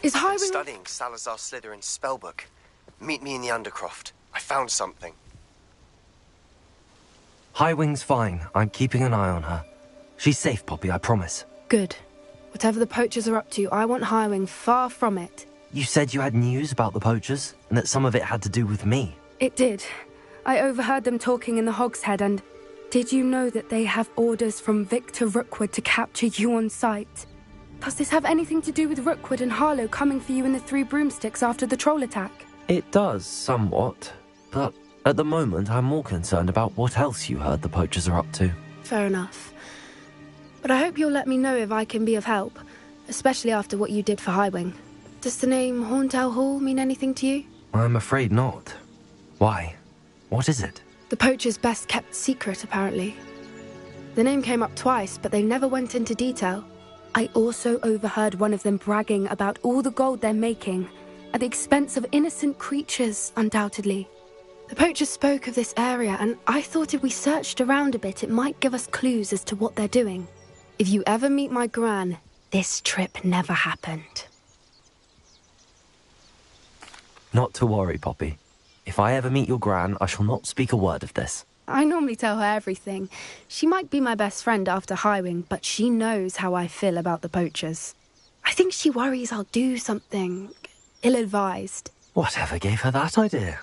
Is Highwing... Studying Salazar Slytherin's spellbook. Meet me in the Undercroft. I found something. Highwing's fine. I'm keeping an eye on her. She's safe, Poppy, I promise. Good. Whatever the poachers are up to, I want Highwing far from it. You said you had news about the poachers, and that some of it had to do with me. It did. I overheard them talking in the Hogshead, and... Did you know that they have orders from Victor Rookwood to capture you on sight? Does this have anything to do with Rookwood and Harlow coming for you in the Three Broomsticks after the troll attack? It does, somewhat. But at the moment, I'm more concerned about what else you heard the poachers are up to. Fair enough. But I hope you'll let me know if I can be of help, especially after what you did for Highwing. Does the name Horntail Hall mean anything to you? I'm afraid not. Why? What is it? The poachers' best-kept secret, apparently. The name came up twice, but they never went into detail. I also overheard one of them bragging about all the gold they're making, at the expense of innocent creatures, undoubtedly. The poachers spoke of this area, and I thought if we searched around a bit, it might give us clues as to what they're doing. If you ever meet my gran, this trip never happened. Not to worry, Poppy. If I ever meet your gran, I shall not speak a word of this. I normally tell her everything. She might be my best friend after Highwing, but she knows how I feel about the poachers. I think she worries I'll do something ill-advised. Whatever gave her that idea?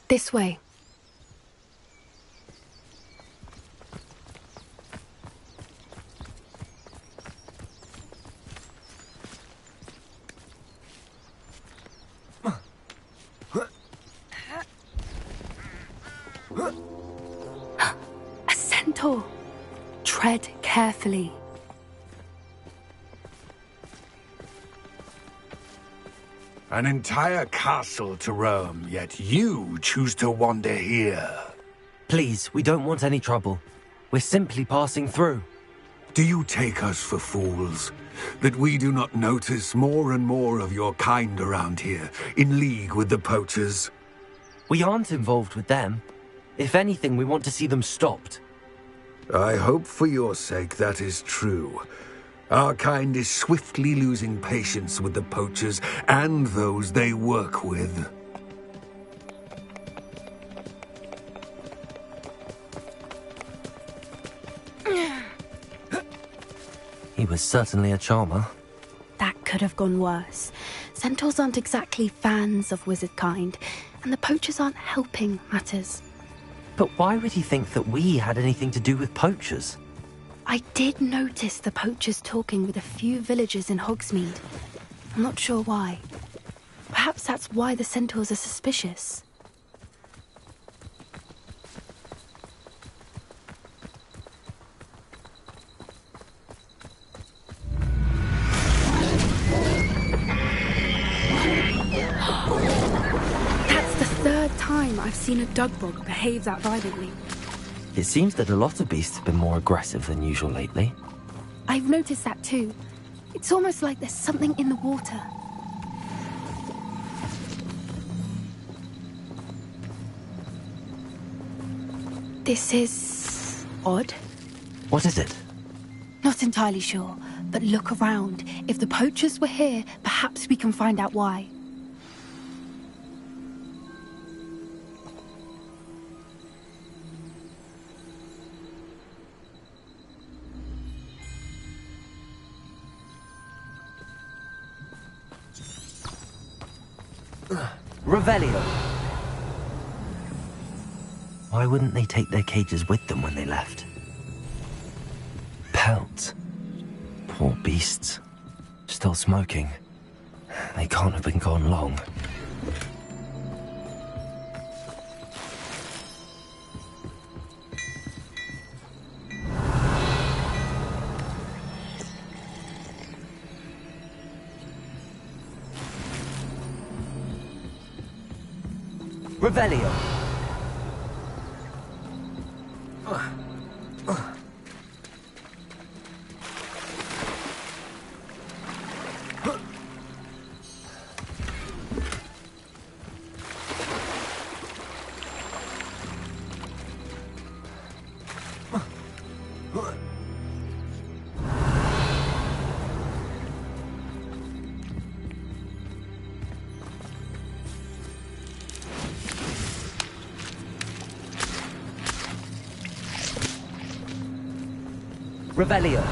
This way. A centaur. Tread carefully. An entire castle to roam, yet you choose to wander here. Please, we don't want any trouble. We're simply passing through. Do you take us for fools? That we do not notice more and more of your kind around here, in league with the poachers? We aren't involved with them. If anything, we want to see them stopped. I hope for your sake that is true. Our kind is swiftly losing patience with the poachers and those they work with. He was certainly a charmer. That could have gone worse. Centaurs aren't exactly fans of wizard kind, and the poachers aren't helping matters. But why would he think that we had anything to do with poachers? I did notice the poachers talking with a few villagers in Hogsmeade. I'm not sure why. Perhaps that's why the centaurs are suspicious. That's the third time I've seen a dugbog behave that violently. It seems that a lot of beasts have been more aggressive than usual lately. I've noticed that too. It's almost like there's something in the water. This is odd. What is it? Not entirely sure, but look around. If the poachers were here, perhaps we can find out why. Revelio! Why wouldn't they take their cages with them when they left? Pelts. Poor beasts. Still smoking. They can't have been gone long. Revelio! Revelio.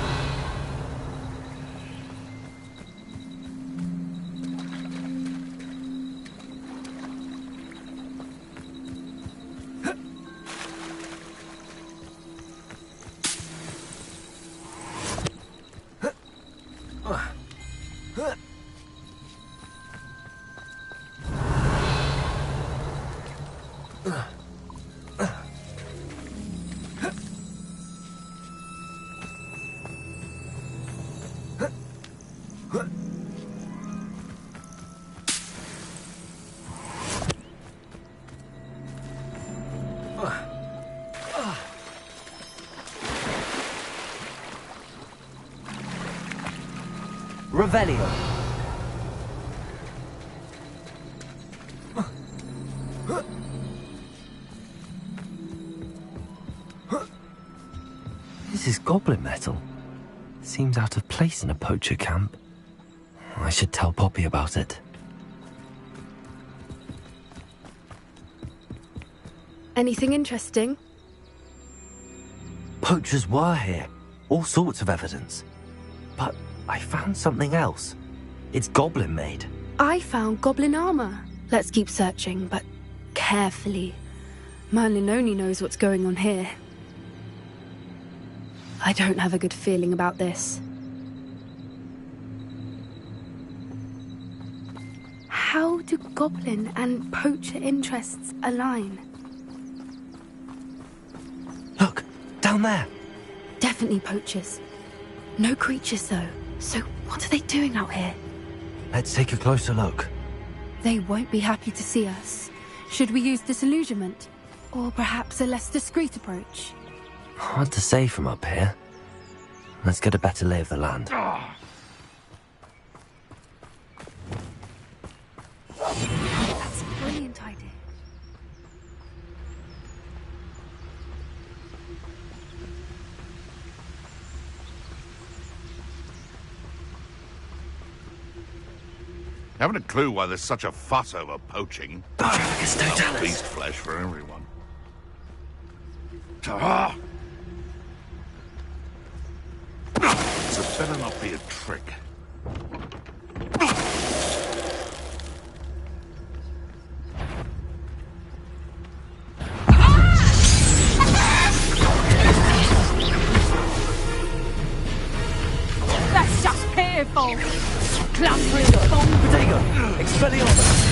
Revelio. This is goblin metal. Seems out of place in a poacher camp. I should tell Poppy about it. Anything interesting? Poachers were here. All sorts of evidence. But I found something else. It's goblin made. I found goblin armor. Let's keep searching, but carefully. Merlin only knows what's going on here. I don't have a good feeling about this. How do goblin and poacher interests align? Look, down there. Definitely poachers. No creatures, though. So what are they doing out here? Let's take a closer look. They won't be happy to see us. Should we use disillusionment? Or perhaps a less discreet approach? Hard to say from up here. Let's get a better lay of the land. That's a brilliant idea. Haven't a clue why there's such a fuss over poaching. Totalis. Beast flesh for everyone. Ta-ha! This better not be a trick. That's just pitiful! Clumpering bomb! Potato! Expelliarmus!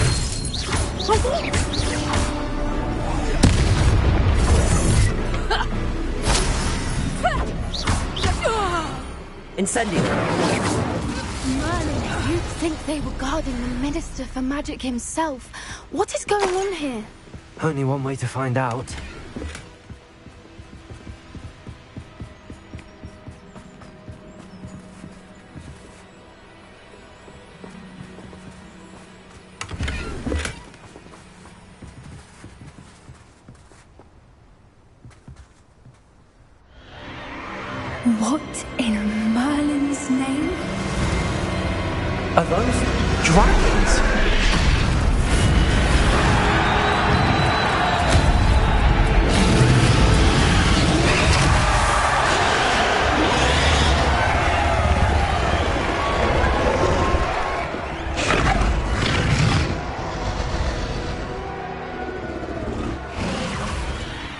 Incendio! Merlin, you'd think they were guarding the Minister for Magic himself. What is going on here? Only one way to find out. What in Merlin's name? Are those dragons?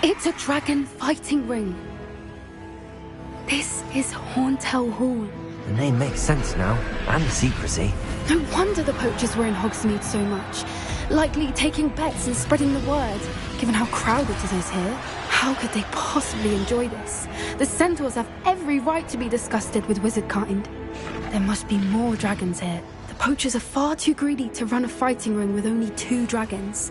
It's a dragon fighting ring. This is Hauntel Hall. The name makes sense now, and the secrecy. No wonder the poachers were in Hogsmeade so much. Likely taking bets and spreading the word, given how crowded it is here. How could they possibly enjoy this? The centaurs have every right to be disgusted with wizard kind. There must be more dragons here. The poachers are far too greedy to run a fighting ring with only 2 dragons.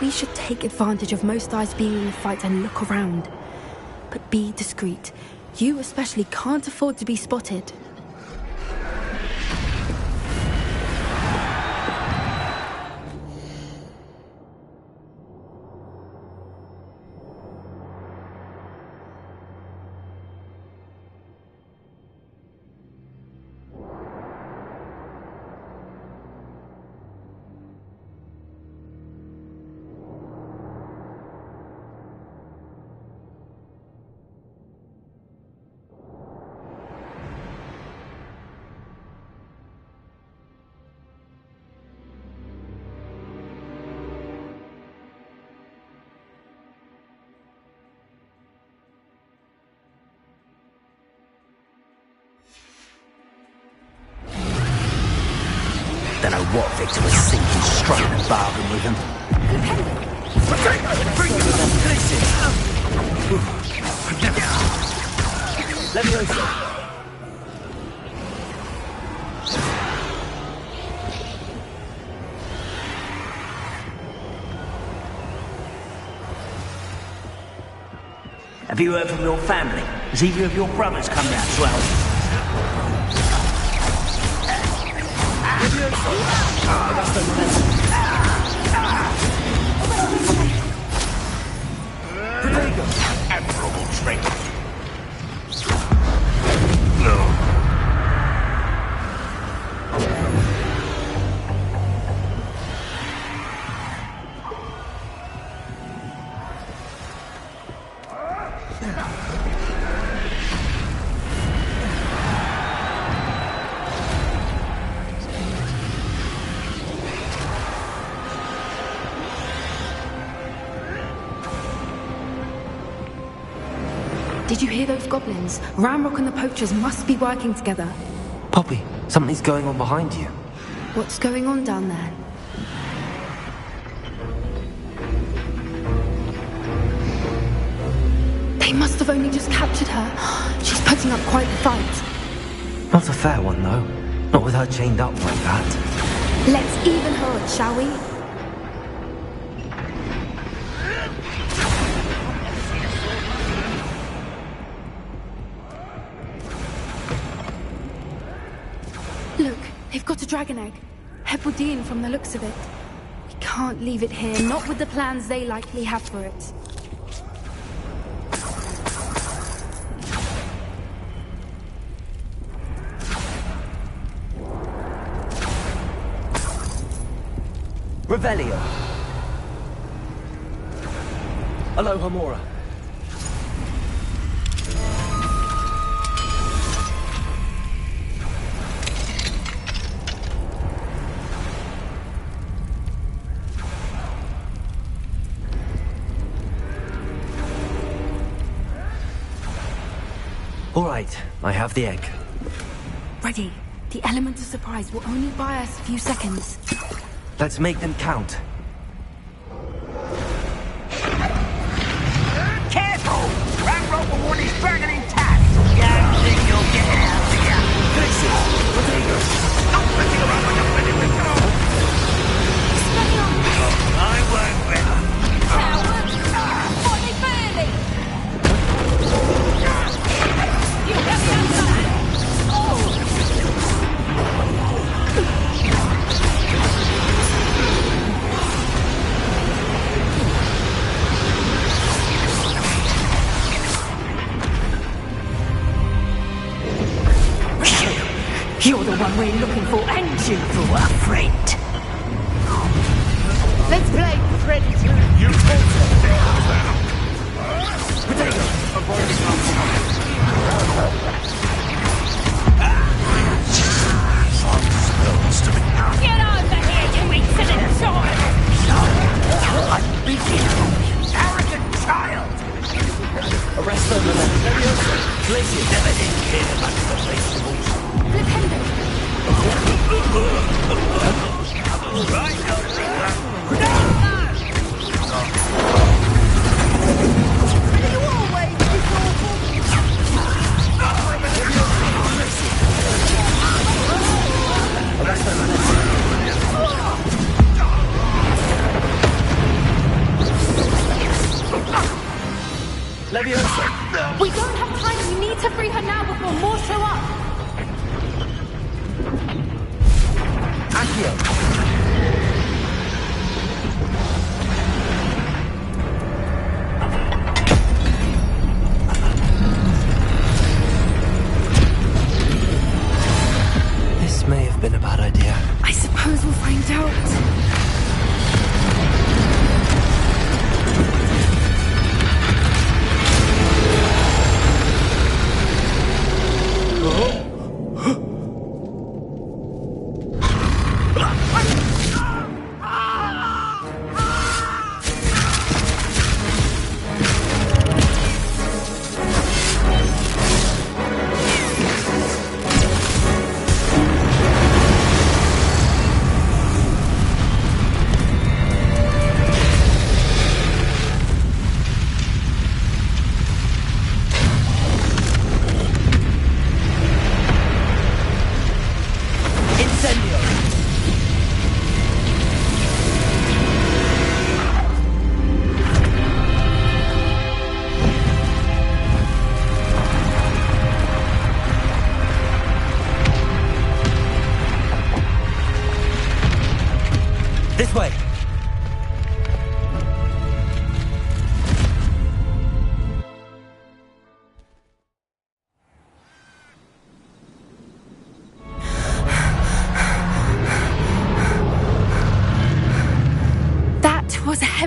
We should take advantage of most eyes being in the fight and look around. But be discreet. You especially can't afford to be spotted. Don't know what Victor was thinking, striking a bargain with him. Leviosa! Have you heard from your family? Has either of your brothers come down to help? Admirable trick. Did you hear those goblins? Ramrock and the poachers must be working together. Poppy, something's going on behind you. What's going on down there? They must have only just captured her. She's putting up quite the fight. Not a fair one, though. Not with her chained up like that. Let's even her odds, shall we? Look, they've got a dragon egg. Hebridean from the looks of it. We can't leave it here, not with the plans they likely have for it. Revelio. Aloha Mora. All right, I have the egg. Ready. The element of surprise will only buy us a few seconds. Let's make them count. Careful! Ramrock will want his dragon intact! Don't think you'll get it out of here! Stop messing around like I'm ready to go! I won't win! Coward! Body burning! You get me outside! Oh! You're the one we're looking for, and you for a friend! Let's play Predator! You Get over here, you insolent child! I'm beginning, arrogant child! Arrest them and then Leviosa. Please, you never did care much for vegetables. Flipendo! You always this awful! Leviosa. We don't have time. We need to free her now before more show up. Accio. This may have been a bad idea. I suppose we'll find out.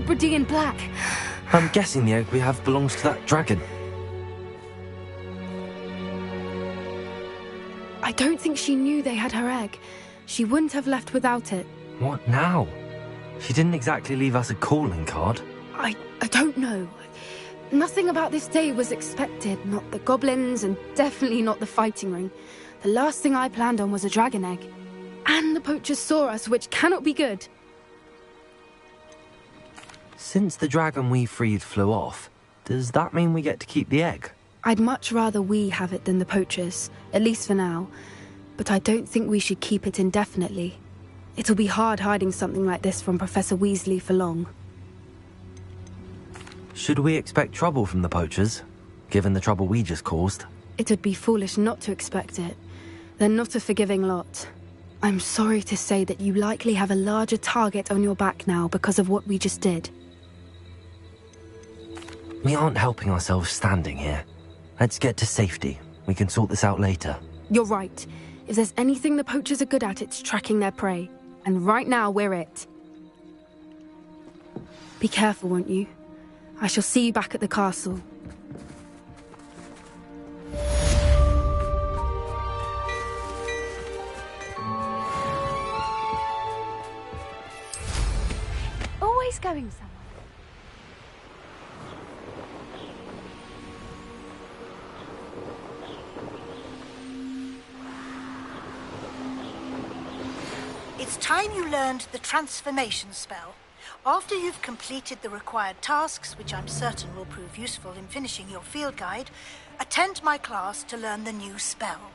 Hebridean black. I'm guessing the egg we have belongs to that dragon. I don't think she knew they had her egg. She wouldn't have left without it. What now? She didn't exactly leave us a calling card. I don't know. Nothing about this day was expected. Not the goblins, and definitely not the fighting ring. The last thing I planned on was a dragon egg. And the poachers saw us, which cannot be good. Since the dragon we freed flew off, does that mean we get to keep the egg? I'd much rather we have it than the poachers, at least for now. But I don't think we should keep it indefinitely. It'll be hard hiding something like this from Professor Weasley for long. Should we expect trouble from the poachers, given the trouble we just caused? It would be foolish not to expect it. They're not a forgiving lot. I'm sorry to say that you likely have a larger target on your back now because of what we just did. We aren't helping ourselves standing here. Let's get to safety. We can sort this out later. You're right. If there's anything the poachers are good at, it's tracking their prey. And right now, we're it. Be careful, won't you? I shall see you back at the castle. Always going somewhere. It's time you learned the transformation spell. After you've completed the required tasks, which I'm certain will prove useful in finishing your field guide, attend my class to learn the new spell.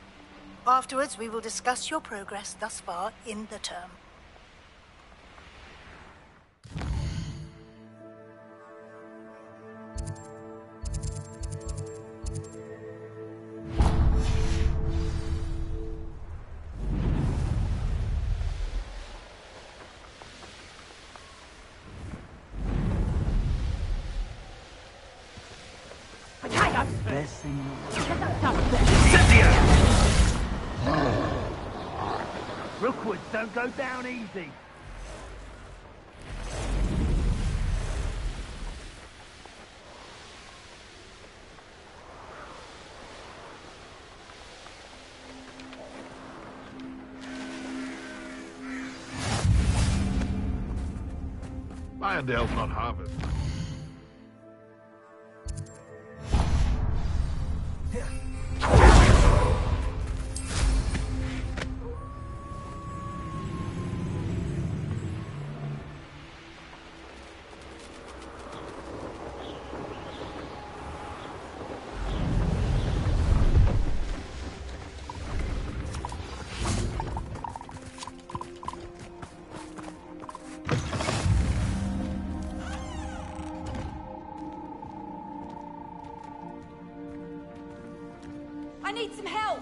Afterwards, we will discuss your progress thus far in the term. Rookwoods don't go down easy. Irondale's not Harvard. I need some help.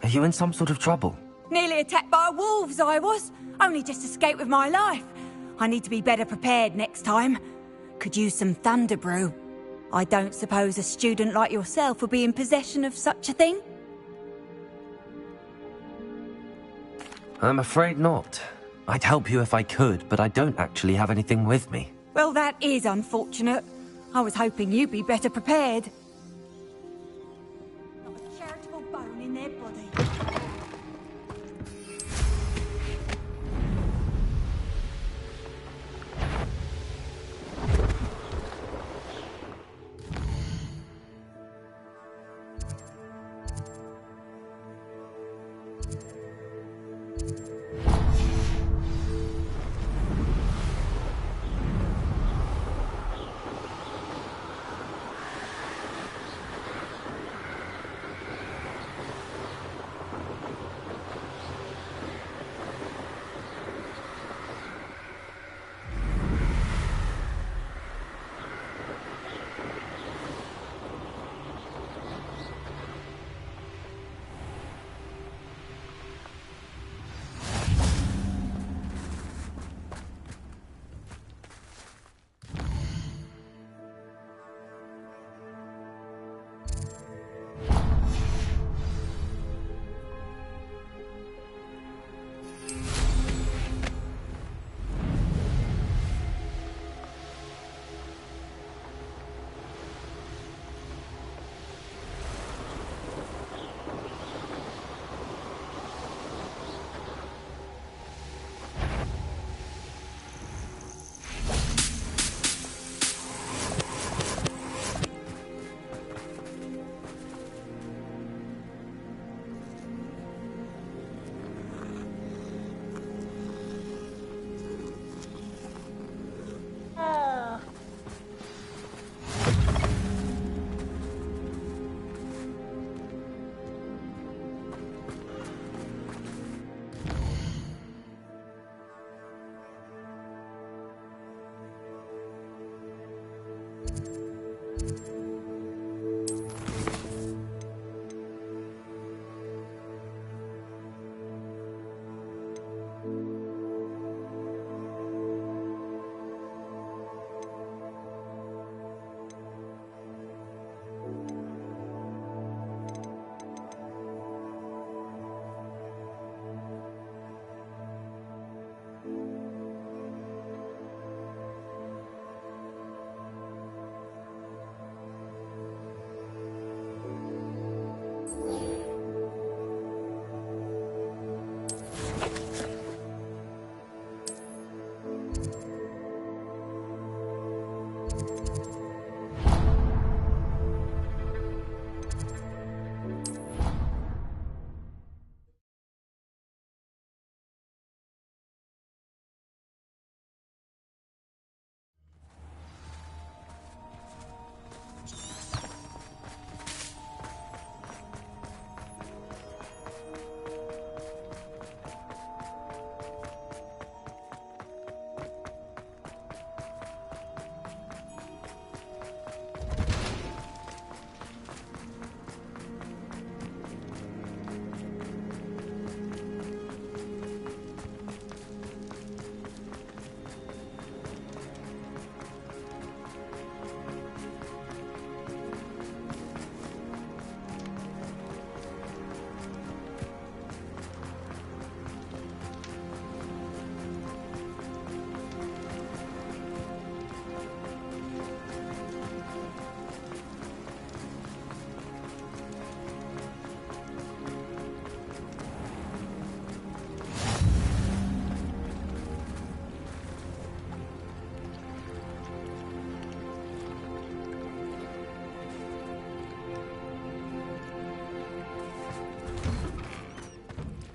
Are you in some sort of trouble? Nearly attacked by wolves, I was. Only just escaped with my life. I need to be better prepared next time. Could use some thunder brew. I don't suppose a student like yourself would be in possession of such a thing? I'm afraid not. I'd help you if I could, but I don't actually have anything with me. Well, that is unfortunate. I was hoping you'd be better prepared. Not a charitable bone in their body.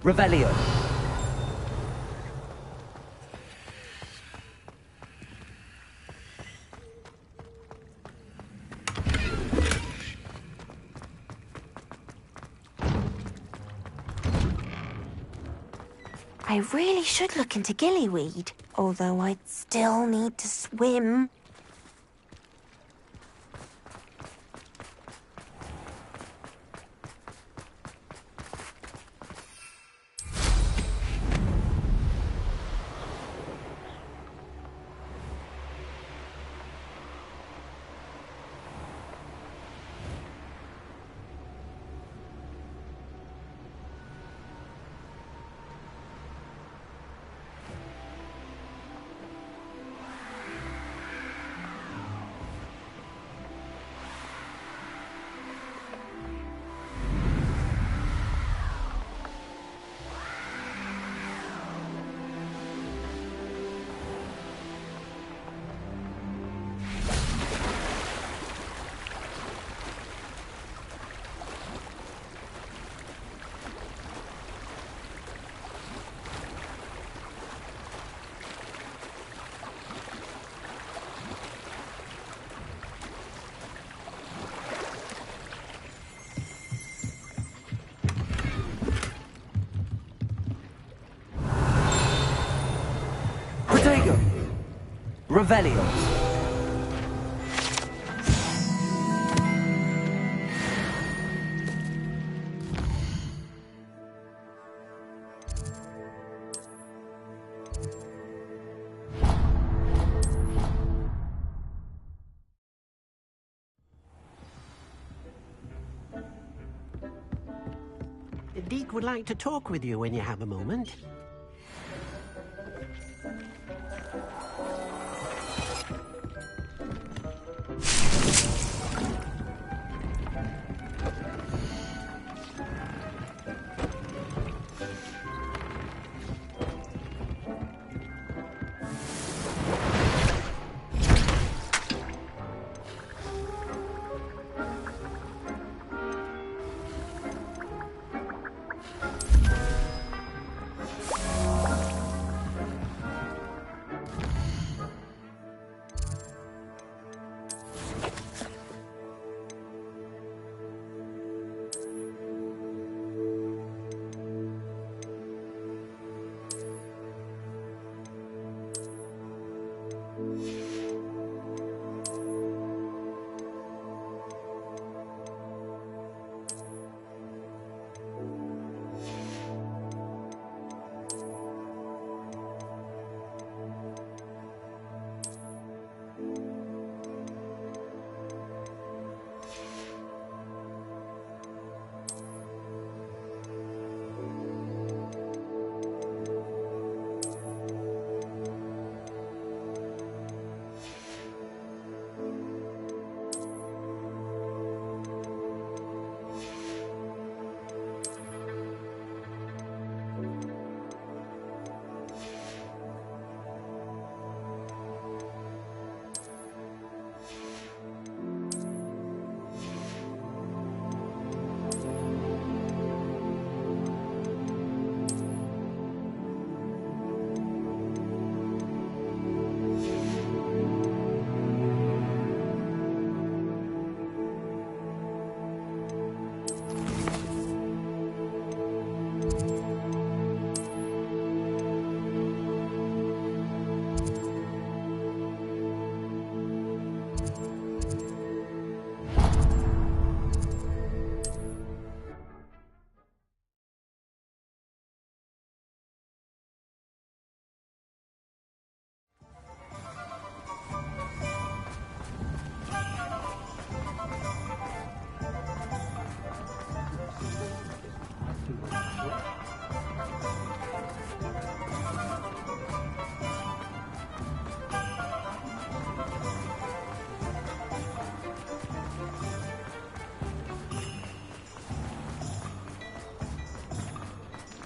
Revelio. I really should look into gillyweed, although I'd still need to swim. Revelio. Deke would like to talk with you when you have a moment.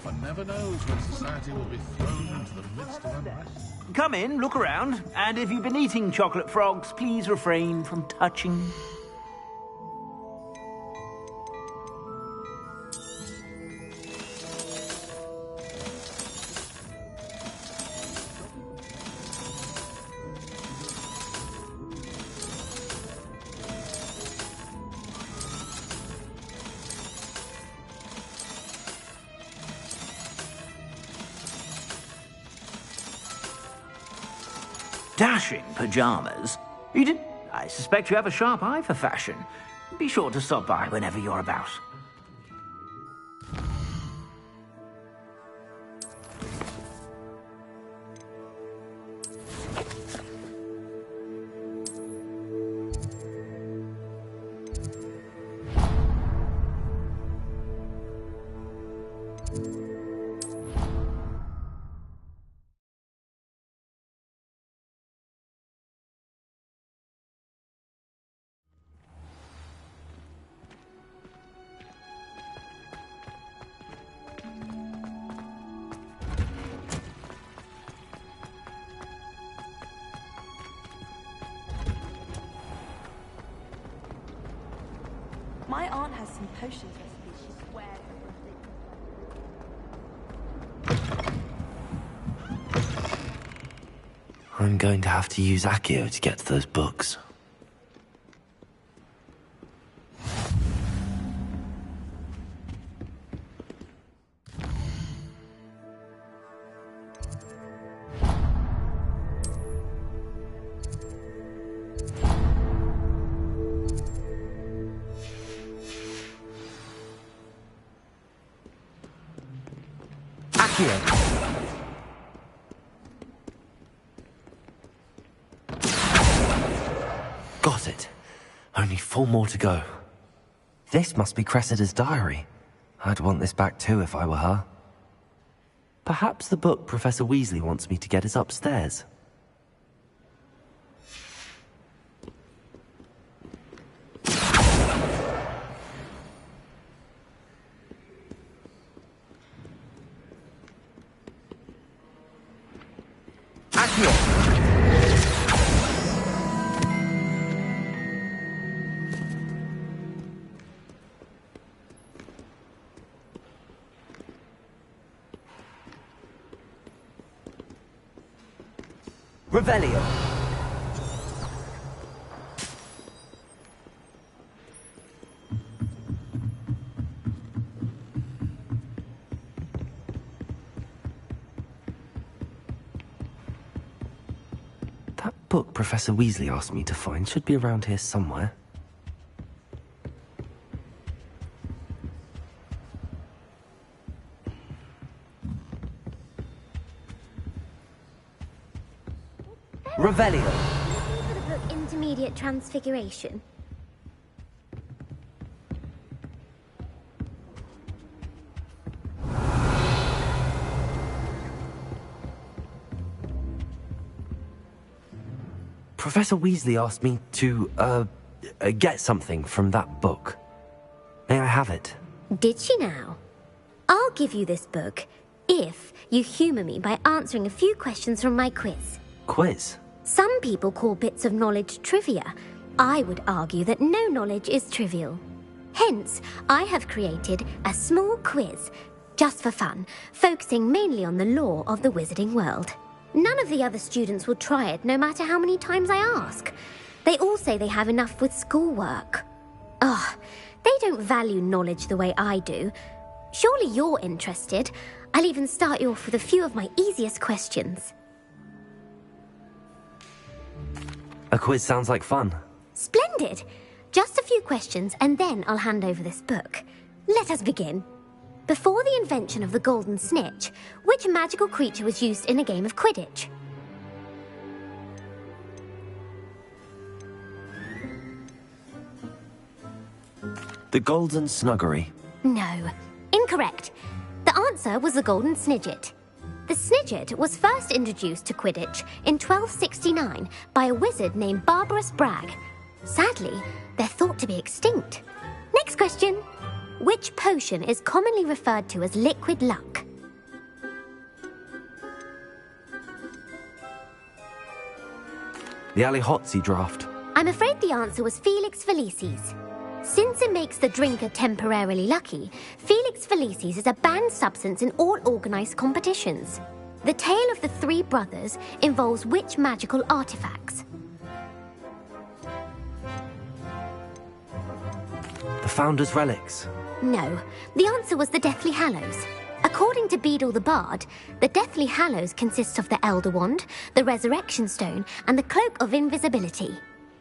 One never knows when society will be thrown into the midst of unrest. Come in, look around, and if you've been eating chocolate frogs, please refrain from touching. dashing pyjamas. I suspect you have a sharp eye for fashion. Be sure to stop by whenever you're about. My aunt has some potions recipes she swears. I'm going to have to use Accio to get to those books. Got it. Only 4 more to go. This must be Cressida's diary. I'd want this back too if I were her. Perhaps the book Professor Weasley wants me to get is upstairs. Revelio. That book Professor Weasley asked me to find should be around here somewhere. Revelio. Looking for the book Intermediate Transfiguration. Professor Weasley asked me to, get something from that book. May I have it? Did she now? I'll give you this book if you humour me by answering a few questions from my quiz. Quiz? Some people call bits of knowledge trivia. I would argue that no knowledge is trivial. Hence, I have created a small quiz, just for fun, focusing mainly on the lore of the wizarding world. None of the other students will try it, no matter how many times I ask. They all say they have enough with schoolwork. Ugh, they don't value knowledge the way I do. Surely you're interested. I'll even start you off with a few of my easiest questions. A quiz sounds like fun. Splendid! Just a few questions and then I'll hand over this book. Let us begin. Before the invention of the golden snitch, which magical creature was used in a game of Quidditch? The Golden Snuggery. No. Incorrect. The answer was the golden snidget. The snidget was first introduced to Quidditch in 1269 by a wizard named Barbarous Bragg. Sadly, they're thought to be extinct. Next question. Which potion is commonly referred to as liquid luck? The Allihotzi draft. I'm afraid the answer was Felix Felicis. Since it makes the drinker temporarily lucky, Felix Felicis is a banned substance in all organised competitions. The tale of the 3 brothers involves which magical artifacts? The Founder's Relics. No, the answer was the Deathly Hallows. A According to Beadle the Bard, the Deathly Hallows consists of the Elder Wand, the Resurrection Stone, and the Cloak of Invisibility.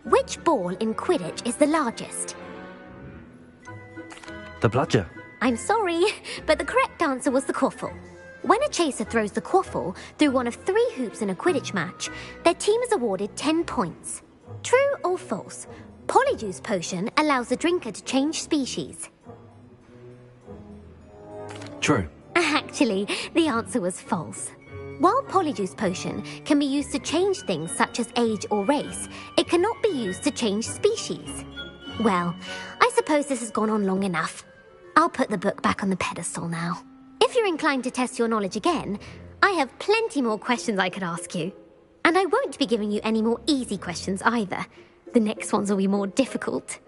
Which ball in Quidditch is the largest? The bludger. I'm sorry, but the correct answer was the quaffle. When a chaser throws the quaffle through one of 3 hoops in a Quidditch match, their team is awarded 10 points. True or false? Polyjuice Potion allows the drinker to change species. True. Actually, the answer was false. While Polyjuice Potion can be used to change things such as age or race, it cannot be used to change species. Well, I suppose this has gone on long enough. I'll put the book back on the pedestal now. If you're inclined to test your knowledge again, I have plenty more questions I could ask you. And I won't be giving you any more easy questions either. The next ones will be more difficult.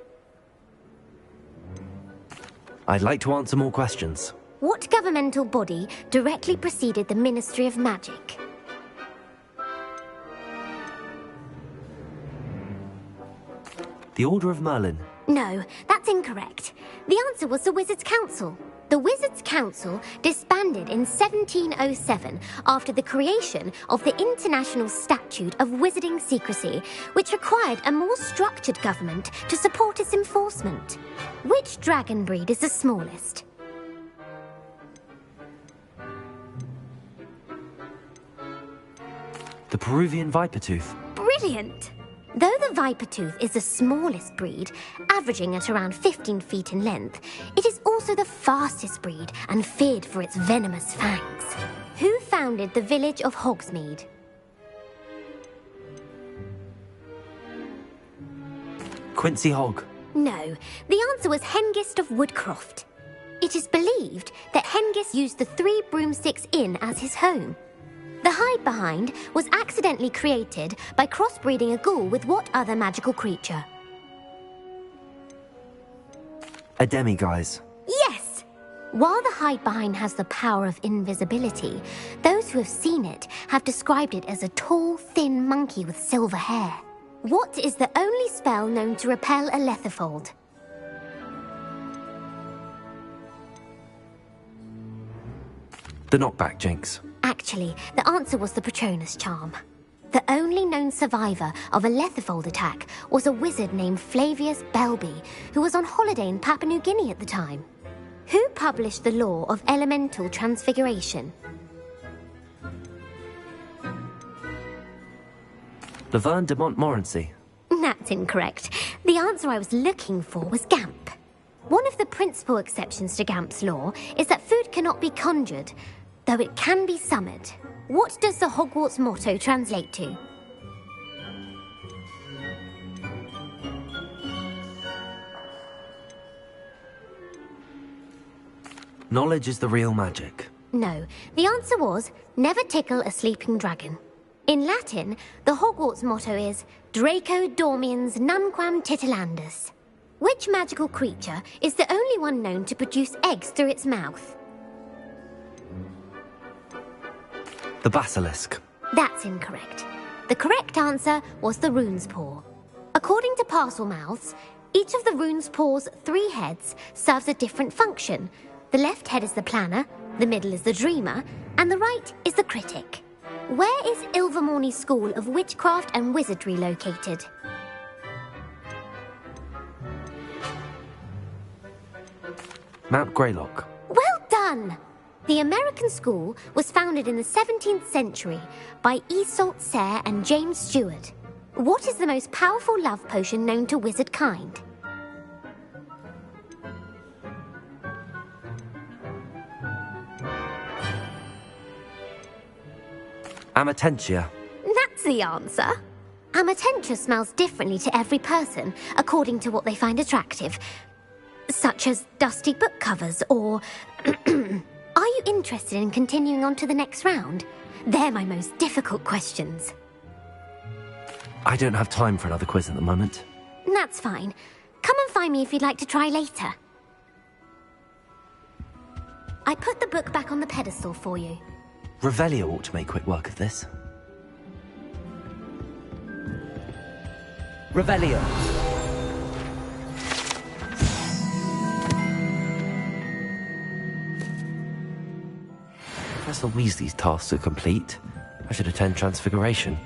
I'd like to answer more questions. What governmental body directly preceded the Ministry of Magic? The Order of Merlin. No, that's incorrect. The answer was the Wizards' Council. The Wizards' Council disbanded in 1707 after the creation of the International Statute of Wizarding Secrecy, which required a more structured government to support its enforcement. Which dragon breed is the smallest? The Peruvian Vipertooth. Brilliant! Though the Vipertooth is the smallest breed, averaging at around 15 feet in length, it is also the fastest breed and feared for its venomous fangs. Who founded the village of Hogsmeade? Quincy Hogg. No, the answer was Hengist of Woodcroft. It is believed that Hengist used the 3 Broomsticks Inn as his home. The hide-behind was accidentally created by crossbreeding a ghoul with what other magical creature? A demiguise. Yes! While the hide-behind has the power of invisibility, those who have seen it have described it as a tall, thin monkey with silver hair. What is the only spell known to repel a letherfold? The knockback jinx. Actually, the answer was the Patronus charm. The only known survivor of a letherfold attack was a wizard named Flavius Belby, who was on holiday in Papua New Guinea at the time. Who published the law of elemental transfiguration? Laverne de Montmorency. That's incorrect. The answer I was looking for was Gamp. One of the principal exceptions to Gamp's law is that food cannot be conjured, though it can be summoned. What does the Hogwarts motto translate to? Knowledge is the real magic. No, the answer was, never tickle a sleeping dragon. In Latin, the Hogwarts motto is, Draco dormiens nunquam titilandus. Which magical creature is the only one known to produce eggs through its mouth? The basilisk. That's incorrect. The correct answer was the rune's paw. According to Parselmouths, each of the rune's paw's 3 heads serves a different function. The left head is the planner, the middle is the dreamer, and the right is the critic. Where is Ilvermorny School of Witchcraft and Wizardry located? Mount Greylock. Well done! The American school was founded in the 17th century by Iseult Sayre and James Stewart. What is the most powerful love potion known to wizard kind? Amatentia. That's the answer. Amatentia smells differently to every person, according to what they find attractive, such as dusty book covers or... Are you interested in continuing on to the next round? They're my most difficult questions. I don't have time for another quiz at the moment. That's fine. Come and find me if you'd like to try later. I put the book back on the pedestal for you. Revelio ought to make quick work of this. Revelio. Professor Weasley's tasks are complete. I should attend Transfiguration.